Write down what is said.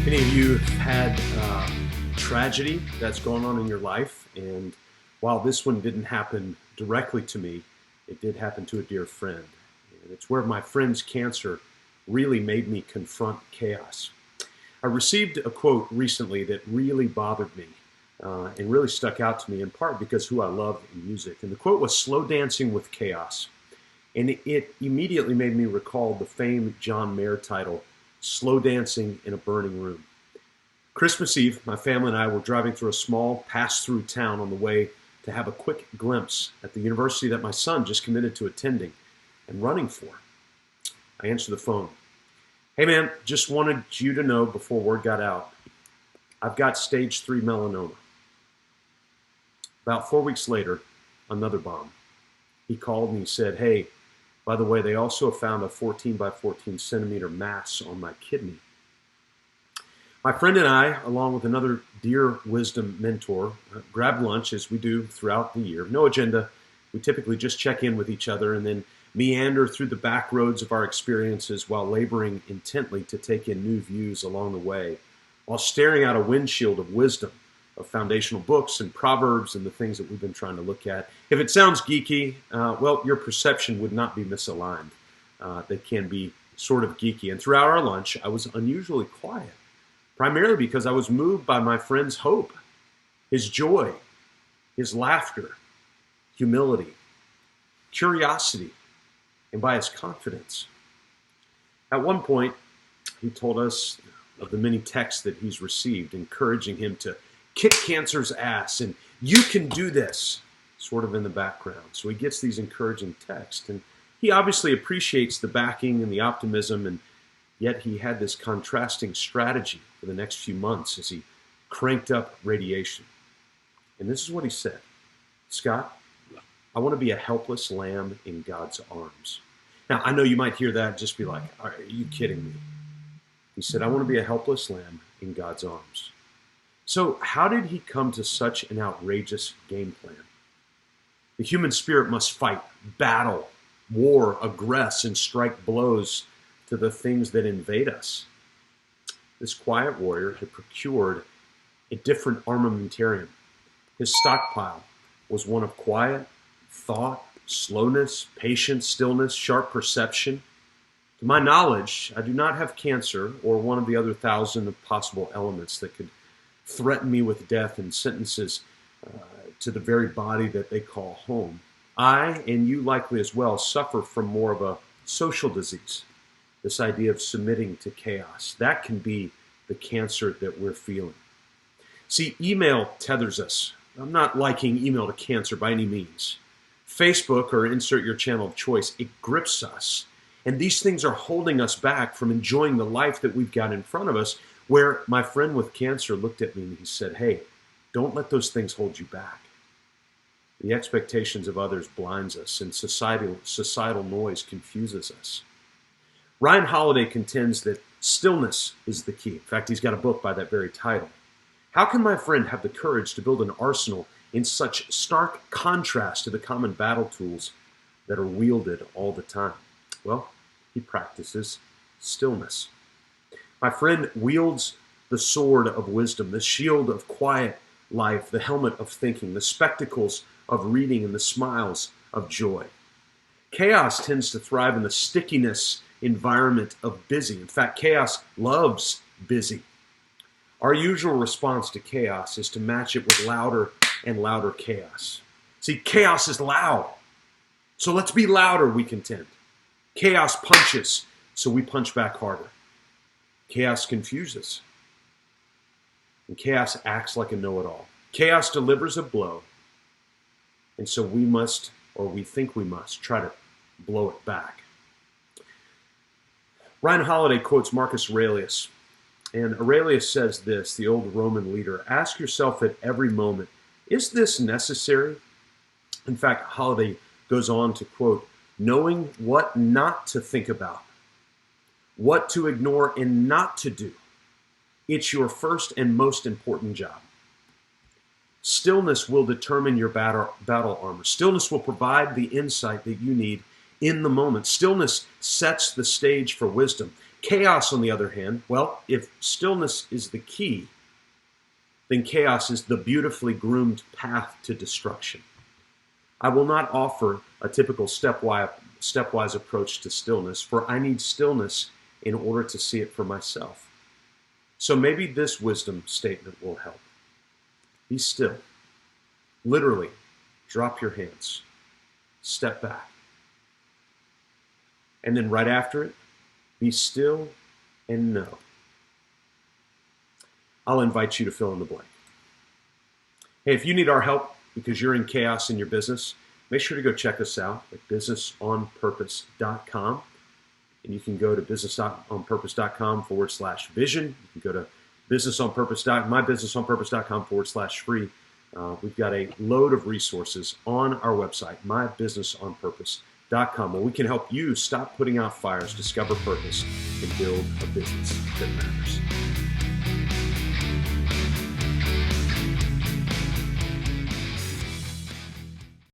Many of you have had tragedy that's going on in your life, and while this one didn't happen directly to me, it did happen to a dear friend. And it's where my friend's cancer really made me confront chaos. I received a quote recently that really bothered me and really stuck out to me, in part because who I love in music. And the quote was, "Slow dancing with chaos." And it immediately made me recall the famed John Mayer title, "Slow Dancing in a Burning Room." Christmas Eve, my family and I were driving through a small pass-through town on the way to have a quick glimpse at the university that my son just committed to attending and running for. I answered the phone. "Hey man, just wanted you to know before word got out, I've got stage 3 melanoma." About 4 weeks later, another bomb. He called and he said, "Hey, by the way, they also found a 14 by 14 centimeter mass on my kidney." My friend and I, along with another dear wisdom mentor, grabbed lunch as we do throughout the year. No agenda. We typically just check in with each other and then meander through the back roads of our experiences while laboring intently to take in new views along the way, while staring out a windshield of wisdom, of foundational books and Proverbs and the things that we've been trying to look at. If it sounds geeky, well, your perception would not be misaligned. They can be sort of geeky. And throughout our lunch, I was unusually quiet, primarily because I was moved by my friend's hope, his joy, his laughter, humility, curiosity, and by his confidence. At one point, he told us of the many texts that he's received, encouraging him to kick cancer's ass and "you can do this," sort of in the background. So he gets these encouraging texts, and he obviously appreciates the backing and the optimism, and yet he had this contrasting strategy for the next few months as he cranked up radiation. And this is what he said: "Scott, I want to be a helpless lamb in God's arms." Now, I know you might hear that and just be like, "Are you kidding me?" He said, "I want to be a helpless lamb in God's arms." So how did he come to such an outrageous game plan? The human spirit must fight, battle, war, aggress, and strike blows to the things that invade us. This quiet warrior had procured a different armamentarium. His stockpile was one of quiet, thought, slowness, patience, stillness, sharp perception. To my knowledge, I do not have cancer or one of the other 1,000 of possible elements that could threaten me with death and sentences to the very body that they call home. I, and you likely as well, suffer from more of a social disease, this idea of submitting to chaos. That can be the cancer that we're feeling. See, email tethers us. I'm not liking email to cancer by any means. Facebook, or insert your channel of choice, it grips us. And these things are holding us back from enjoying the life that we've got in front of us, where my friend with cancer looked at me and he said, "Hey, don't let those things hold you back. The expectations of others blinds us, and societal noise confuses us." Ryan Holiday contends that stillness is the key. In fact, he's got a book by that very title. How can my friend have the courage to build an arsenal in such stark contrast to the common battle tools that are wielded all the time? Well, he practices stillness. My friend wields the sword of wisdom, the shield of quiet life, the helmet of thinking, the spectacles of reading, and the smiles of joy. Chaos tends to thrive in the stickiness environment of busy. In fact, chaos loves busy. Our usual response to chaos is to match it with louder and louder chaos. See, chaos is loud, so let's be louder, we contend. Chaos punches, so we punch back harder. Chaos confuses, and chaos acts like a know-it-all. Chaos delivers a blow, and so we must, or we think we must, try to blow it back. Ryan Holiday quotes Marcus Aurelius, and Aurelius says this, the old Roman leader: "Ask yourself at every moment, is this necessary?" In fact, Holiday goes on to quote, "Knowing what not to think about, what to ignore and not to do. It's your first and most important job." Stillness will determine your battle armor. Stillness will provide the insight that you need in the moment. Stillness sets the stage for wisdom. Chaos, on the other hand, well, if stillness is the key, then chaos is the beautifully groomed path to destruction. I will not offer a typical stepwise approach to stillness, for I need stillness in order to see it for myself. So maybe this wisdom statement will help. Be still. Literally, drop your hands. Step back. And then right after it, be still and know. I'll invite you to fill in the blank. Hey, if you need our help because you're in chaos in your business, make sure to go check us out at businessonpurpose.com. And you can go to businessonpurpose.com/vision. You can go to mybusinessonpurpose.com/free. We've got a load of resources on our website, mybusinessonpurpose.com, where we can help you stop putting out fires, discover purpose, and build a business that matters.